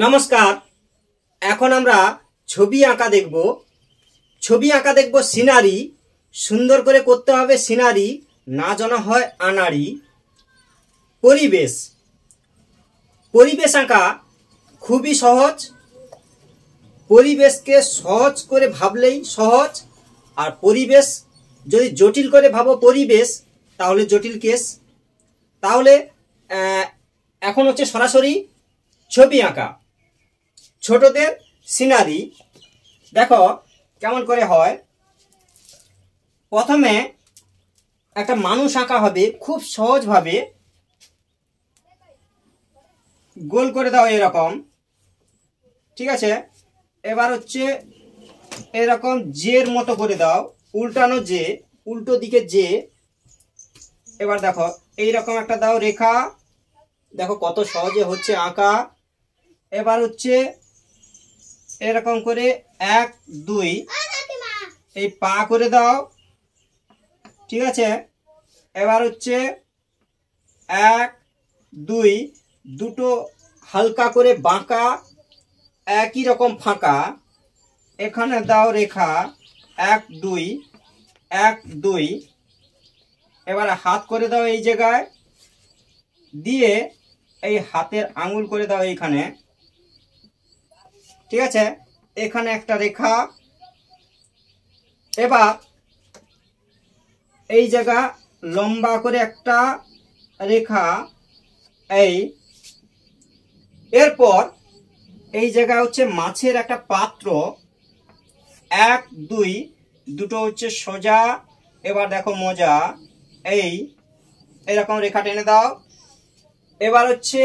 নমস্কার। এখন আমরা ছবি আঁকা দেখব সিনারি। সুন্দর করে করতে হবে সিনারি, না যেন হয় আনাড়ি। পরিবেশ আঁকা খুবই সহজ। পরিবেশকে সহজ করে ভাবলেই সহজ, আর পরিবেশ যদি জটিল করে ভাবো পরিবেশ, তাহলে জটিল কেস। তাহলে এখন হচ্ছে সরাসরি ছবি আঁকা, ছোটদের সিনারি। দেখো কেমন করে হয়। প্রথমে একটা মানুষ আঁকা হবে খুব সহজভাবে। গোল করে দাও এরকম, ঠিক আছে। এবার হচ্ছে এরকম জের মতো করে দাও, উল্টানো জে, উল্টো দিকে জে। এবার দেখো এইরকম একটা দাও রেখা, দেখো কত সহজে হচ্ছে আঁকা। এবার হচ্ছে এরকম করে 1 2 এই পা করে দাও, ঠিক আছে। এবার হচ্ছে 1 2 দুটো হালকা করে বাঁকা, একই রকম ফাঁকা। এখানে দাও রেখা 1 2 1 2। এবার হাত করে দাও এই জায়গায়, দিয়ে এই হাতের আঙুল করে দাও এইখানে, ঠিক আছে। এখানে একটা রেখা। এবার এই জায়গা লম্বা করে একটা রেখা, এই। এরপর এই জায়গা হচ্ছে মাছের একটা পাত্র, 1 2 দুটো হচ্ছে সোজা। এবার দেখো মোজা, এই এরকম রেখা টেনে দাও। এবার হচ্ছে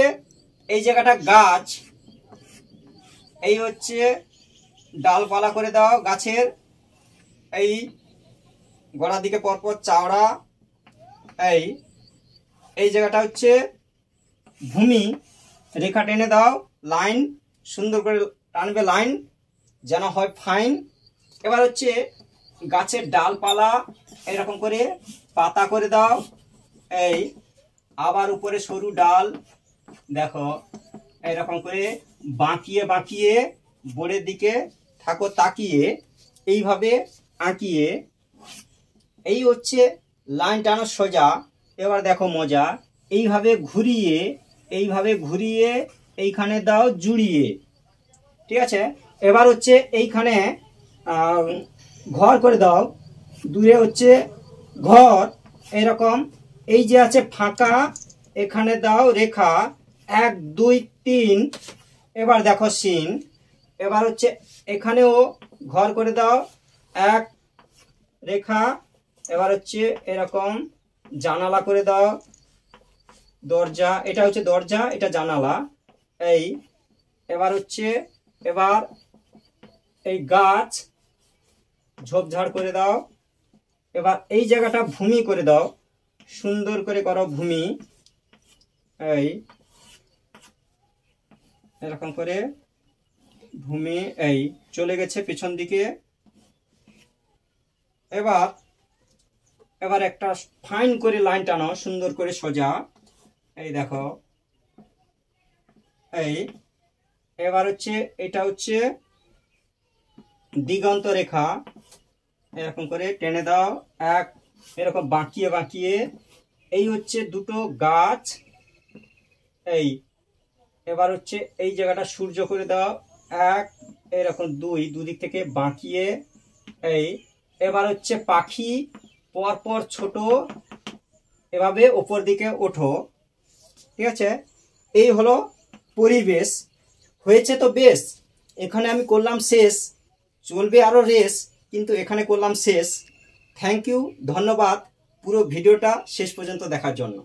এই জায়গাটা গাছ, এই হচ্ছে ডালপালা করে দাও গাছের, এই গোড়ার দিকে পরপর চাওড়া। এই জায়গাটা হচ্ছে ভূমি, রেখা টেনে দাও, লাইন সুন্দর করে টানবে, লাইন যেন হয় ফাইন। এবার হচ্ছে গাছের ডালপালা এরকম করে পাতা করে দাও, এই। আবার উপরে সরু ডাল, দেখো এরকম করে বাঁকিয়ে বাঁকিয়ে বোর্ডের দিকে থাকো তাকিয়ে, এইভাবে আঁকিয়ে। এই হচ্ছে লাইন টানো সোজা। এবার দেখো মোজা, এইভাবে ঘুরিয়ে এইখানে দাও জুড়িয়ে, ঠিক আছে। এবার হচ্ছে এইখানে ঘর করে দাও, দূরে হচ্ছে ঘর এরকম। এই যে আছে ফাঁকা, এখানে দাও রেখা 1 2 3। এবার দেখো সিন। এবার হচ্ছে এখানেও ঘর করে দাও, 1 রেখা। এবার হচ্ছে এরকম জানালা করে দাও, দরজা, এটা হচ্ছে দরজা, এটা জানালা, এই। এবার হচ্ছে এবার এই গাছ ঝোপঝাড় করে দাও। এবার এই জায়গাটা ভূমি করে দাও, সুন্দর করে করো ভূমি, এই এরকম করে ভূমি, এই চলে গেছে পিছন দিকে। এবার একটা ফাইন করে লাইন টানো, সুন্দর করে সোজা, এই দেখো, এই। এবার হচ্ছে এটা হচ্ছে দিগন্ত রেখা, এরকম করে টেনে দাও, এরকম বাঁকিয়ে বাঁকিয়ে। এই হচ্ছে দুটো গাছ, এই। এবার হচ্ছে এই জায়গাটা সূর্য করে দাও, 1 এরকম 2 দুদিক থেকে বাঁকিয়ে, এই। এবার হচ্ছে পাখি, পরপর ছোট, এভাবে ওপর দিকে ওঠো, ঠিক আছে। এই হলো পরিবেশ। হয়েছে তো বেশ, এখানে আমি করলাম শেষ। চলবে আরো রেস, কিন্তু এখানে করলাম শেষ। থ্যাংক ইউ, ধন্যবাদ পুরো ভিডিওটা শেষ পর্যন্ত দেখার জন্য।